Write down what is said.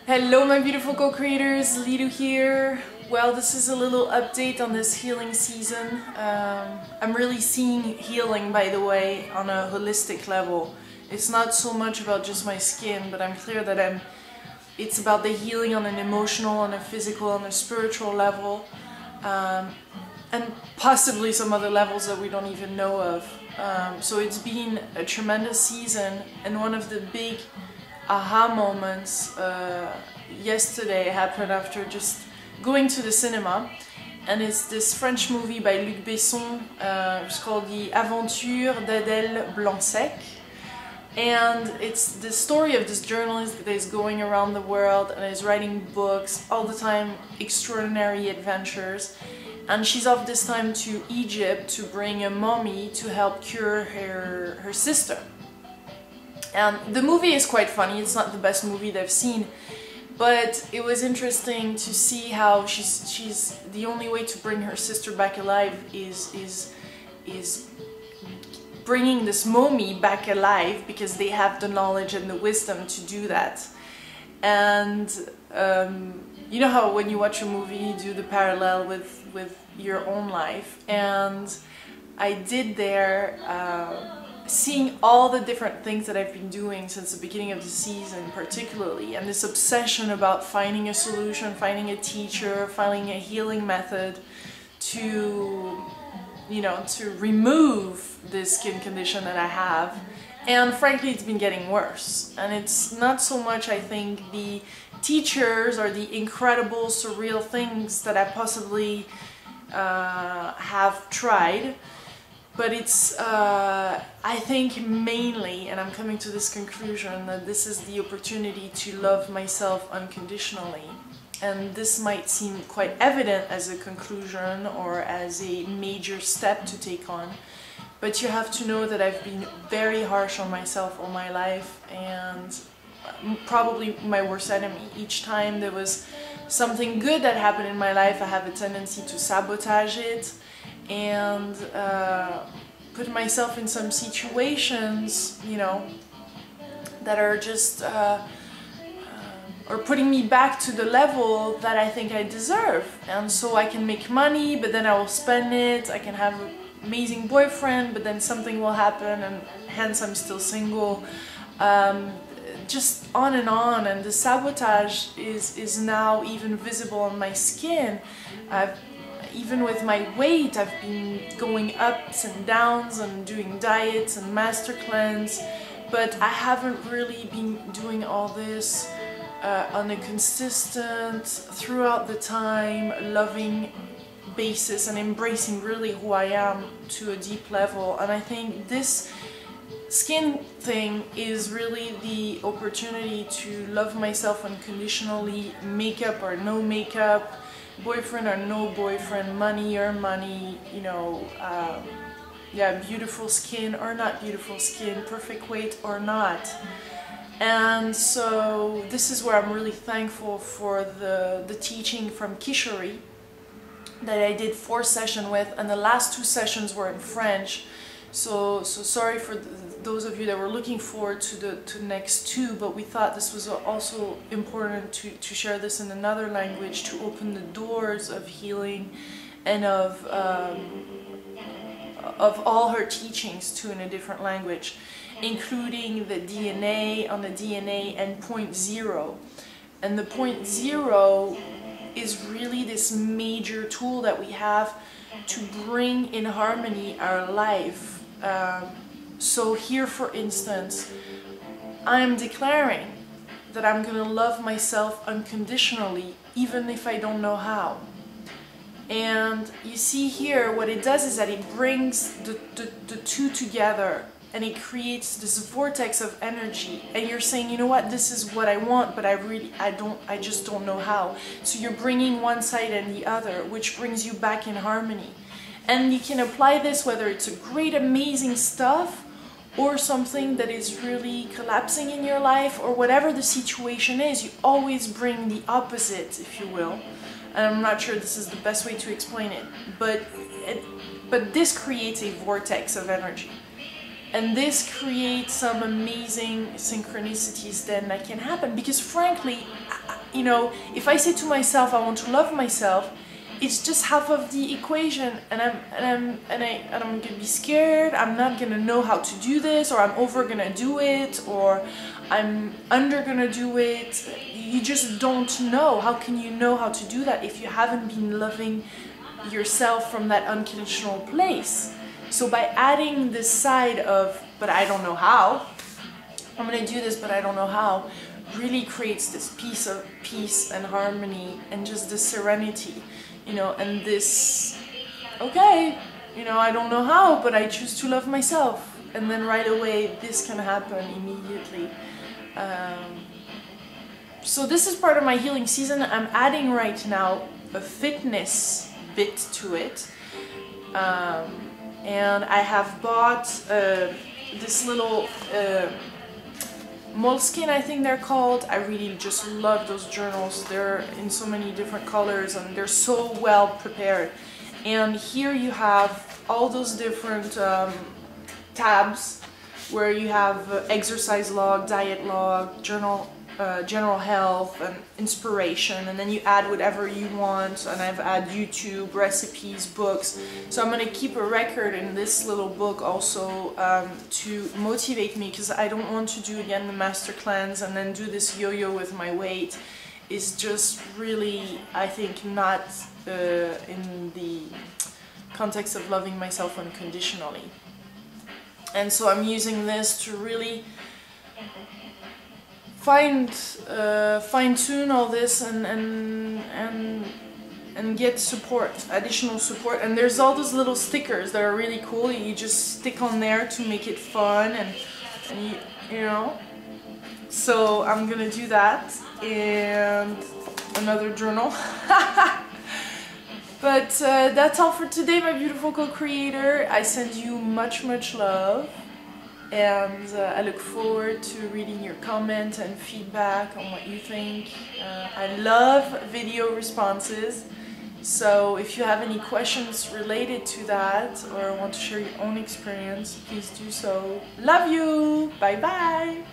Hello my beautiful co-creators, Lilou here. Well, this is a little update on this healing season. I'm really seeing healing, by the way, on a holistic level. It's not so much about just my skin, but I'm clear that it's about the healing on an emotional, on a physical, on a spiritual level, and possibly some other levels that we don't even know of. So it's been a tremendous season, and one of the big aha moments yesterday happened after just going to the cinema, and it's this French movie by Luc Besson. It's called The Aventure d'Adèle Blanc-Sec, and it's the story of this journalist that is going around the world and is writing books all the time, extraordinary adventures, and she's off this time to Egypt to bring a mummy to help cure her sister. The movie is quite funny. It's not the best movie they've seen, but it was interesting to see how she's the only way to bring her sister back alive is bringing this mummy back alive, because they have the knowledge and the wisdom to do that. And you know how when you watch a movie you do the parallel with your own life, and I did there. Seeing all the different things that I've been doing since the beginning of the season particularly, and this obsession about finding a solution, finding a teacher, finding a healing method to, you know, to remove this skin condition that I have. And frankly, it's been getting worse. And it's not so much, I think, the teachers or the incredible, surreal things that I possibly have tried, but it's, I think mainly, and I'm coming to this conclusion, that this is the opportunity to love myself unconditionally. And this might seem quite evident as a conclusion or as a major step to take on, but you have to know that I've been very harsh on myself all my life, and probably my worst enemy. Each time there was something good that happened in my life, I have a tendency to sabotage it and put myself in some situations, you know, that are just or putting me back to the level that I think I deserve. And so I can make money, but then I will spend it. I can have an amazing boyfriend, but then something will happen, and hence I'm still single. Just on, and the sabotage is now even visible on my skin. Even with my weight, I've been going ups and downs and doing diets and master cleanse, but I haven't really been doing all this on a consistent, throughout the time, loving basis, and embracing really who I am to a deep level. And I think this skin thing is really the opportunity to love myself unconditionally, makeup or no makeup, boyfriend or no boyfriend, money or money, you know, yeah, beautiful skin or not beautiful skin, perfect weight or not. And so this is where I'm really thankful for the teaching from Kishori that I did 4 sessions with, and the last 2 sessions were in French. So sorry for those of you that were looking forward to the next 2, but we thought this was also important to share this in another language, to open the doors of healing and of all her teachings to in a different language, including the DNA on the DNA and point 0. And the point 0 is really this major tool that we have to bring in harmony our life. So here, for instance, I'm declaring that I'm going to love myself unconditionally, even if I don't know how. And you see here, what it does is that it brings the two together, and it creates this vortex of energy. And you're saying, you know what, this is what I want, but I just don't know how. So you're bringing one side and the other, which brings you back in harmony. And you can apply this whether it's a great, amazing stuff, or something that is really collapsing in your life, or whatever the situation is. You always bring the opposite, if you will. And I'm not sure this is the best way to explain it, but this creates a vortex of energy. And this creates some amazing synchronicities then that can happen, because frankly, you know, if I say to myself I want to love myself, it's just half of the equation, and I'm gonna be scared. I'm not gonna know how to do this, or I'm over gonna do it, or I'm under gonna do it. You just don't know. How can you know how to do that if you haven't been loving yourself from that unconditional place? So by adding this side of, but I don't know how, I'm gonna do this but I don't know how, really creates this piece of peace and harmony and just the serenity, you know, and this, okay, you know, I don't know how, but I choose to love myself, and then right away this can happen immediately. So this is part of my healing season. I'm adding right now a fitness bit to it, and I have bought this little moleskin, I think they're called. I really just love those journals. They're in so many different colors and they're so well prepared. And here you have all those different tabs where you have exercise log, diet log, journal, general health and inspiration, and then you add whatever you want, and I've added YouTube, recipes, books. So I'm going to keep a record in this little book also to motivate me, because I don't want to do again the master cleanse and then do this yo-yo with my weight. It's just really, I think, not in the context of loving myself unconditionally. And so I'm using this to really fine-tune all this and get support, additional support. And there's all those little stickers that are really cool. You just stick on there to make it fun, and you know. So I'm gonna do that, and another journal. But that's all for today, my beautiful co-creator. I send you much love. And I look forward to reading your comments and feedback on what you think. I love video responses, so if you have any questions related to that or want to share your own experience, please do so. Love you! Bye bye!